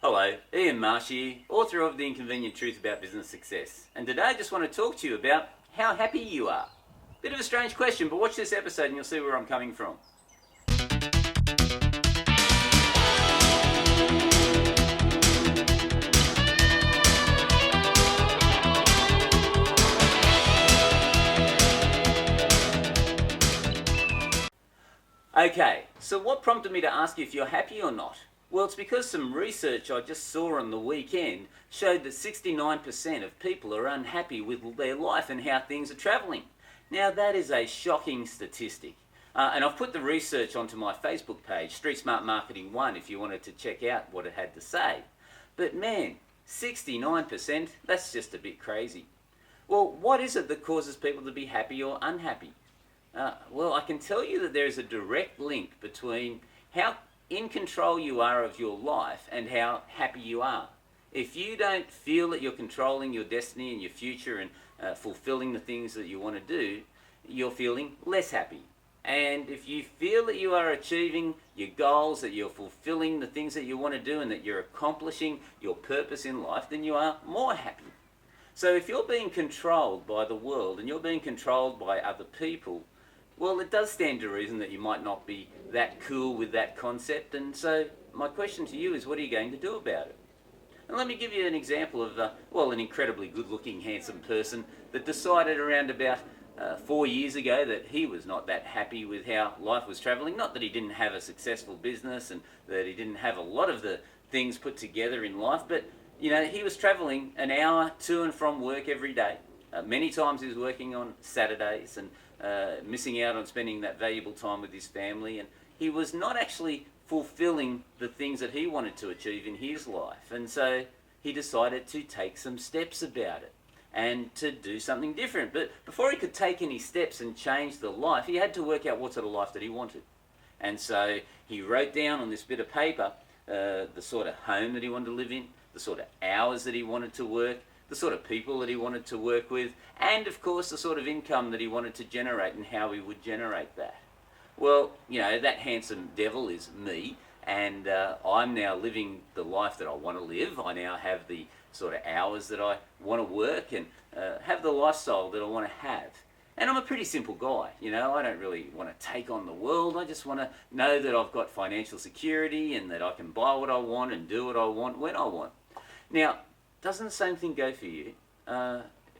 Hello, Ian Marsh here, author of The Inconvenient Truth About Business Success. And today I just want to talk to you about how happy you are. Bit of a strange question, but watch this episode and you'll see where I'm coming from. Okay, so what prompted me to ask you if you're happy or not? Well, it's because some research I just saw on the weekend showed that 69% of people are unhappy with their life and how things are travelling. Now, that is a shocking statistic. And I've put the research onto my Facebook page, Street Smart Marketing 1, if you wanted to check out what it had to say. But man, 69%, that's just a bit crazy. Well, what is it that causes people to be happy or unhappy? Well, I can tell you that there is a direct link between how in control you are of your life and how happy you are. If you don't feel that you're controlling your destiny and your future and fulfilling the things that you want to do, you're feeling less happy. And if you feel that you are achieving your goals, that you're fulfilling the things that you want to do and that you're accomplishing your purpose in life, then you are more happy. So if you're being controlled by the world and you're being controlled by other people, well, it does stand to reason that you might not be that cool with that concept. And so my question to you is, what are you going to do about it? And let me give you an example of, an incredibly good-looking, handsome person that decided around about 4 years ago that he was not that happy with how life was travelling. Not that he didn't have a successful business and that he didn't have a lot of the things put together in life, but he was travelling an hour to and from work every day. Many times he was working on Saturdays and missing out on spending that valuable time with his family, and he was not actually fulfilling the things that he wanted to achieve in his life. And so he decided to take some steps about it and to do something different. But before he could take any steps and change the life, he had to work out what sort of life that he wanted. And so he wrote down on this bit of paper the sort of home that he wanted to live in, the sort of hours that he wanted to work, the sort of people that he wanted to work with, and of course the sort of income that he wanted to generate and how he would generate that. Well, that handsome devil is me, and I'm now living the life that I want to live. I now have the sort of hours that I want to work and have the lifestyle that I want to have. And I'm a pretty simple guy, I don't really want to take on the world. I just want to know that I've got financial security and that I can buy what I want and do what I want when I want. Now, doesn't the same thing go for you?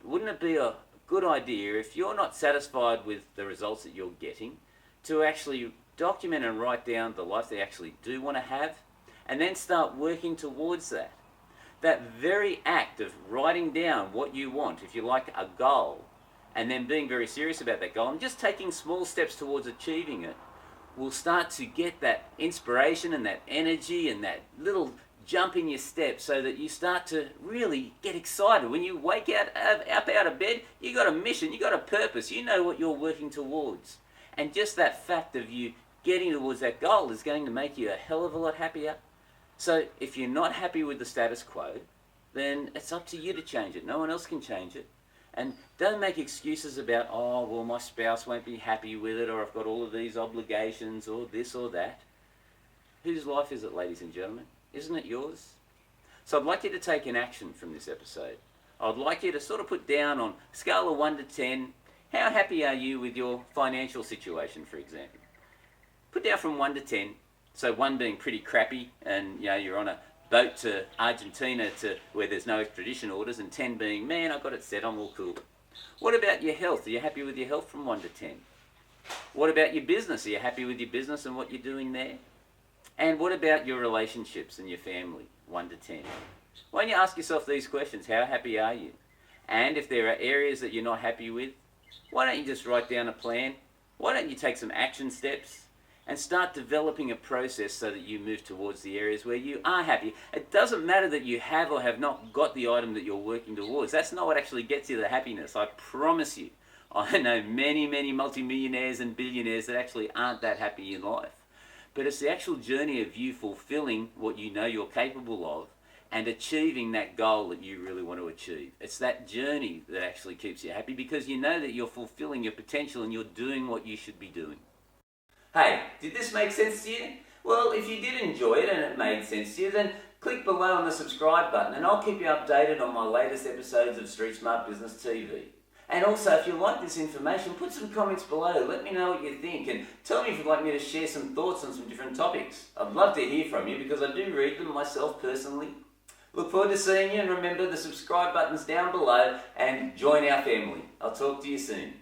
Wouldn't it be a good idea, if you're not satisfied with the results that you're getting, to actually document and write down the life they actually do want to have, and then start working towards that? That very act of writing down what you want, if you like, a goal, and then being very serious about that goal and just taking small steps towards achieving it, will start to get that inspiration and that energy and that little jump in your step, so that you start to really get excited. When you wake up out of bed, you got a mission, you got a purpose, you know what you're working towards. And just that fact of you getting towards that goal is going to make you a hell of a lot happier. So if you're not happy with the status quo, then it's up to you to change it. No one else can change it. And don't make excuses about, oh, well, my spouse won't be happy with it, or I've got all of these obligations, or this or that. Whose life is it, ladies and gentlemen? Isn't it yours? So I'd like you to take an action from this episode. I'd like you to sort of put down on a scale of 1 to 10, how happy are you with your financial situation, for example? Put down from 1 to 10, so 1 being pretty crappy and you're on a boat to Argentina to where there's no extradition orders, and 10 being, man, I've got it set, I'm all cool. What about your health? Are you happy with your health from 1 to 10? What about your business? Are you happy with your business and what you're doing there? And what about your relationships and your family, 1 to 10? Why don't you ask yourself these questions? How happy are you? And if there are areas that you're not happy with, why don't you just write down a plan? Why don't you take some action steps and start developing a process so that you move towards the areas where you are happy? It doesn't matter that you have or have not got the item that you're working towards. That's not what actually gets you the happiness, I promise you. I know many, many multimillionaires and billionaires that actually aren't that happy in life. But it's the actual journey of you fulfilling what you know you're capable of and achieving that goal that you really want to achieve. It's that journey that actually keeps you happy, because you know that you're fulfilling your potential and you're doing what you should be doing. Hey, did this make sense to you? Well, if you did enjoy it and it made sense to you, then Click below on the subscribe button and I'll keep you updated on my latest episodes of Street Smart Business TV. And also, if you like this information, put some comments below. Let me know what you think and tell me if you'd like me to share some thoughts on some different topics. I'd love to hear from you because I do read them myself personally. Look forward to seeing you, and remember the subscribe button's down below and join our family. I'll talk to you soon.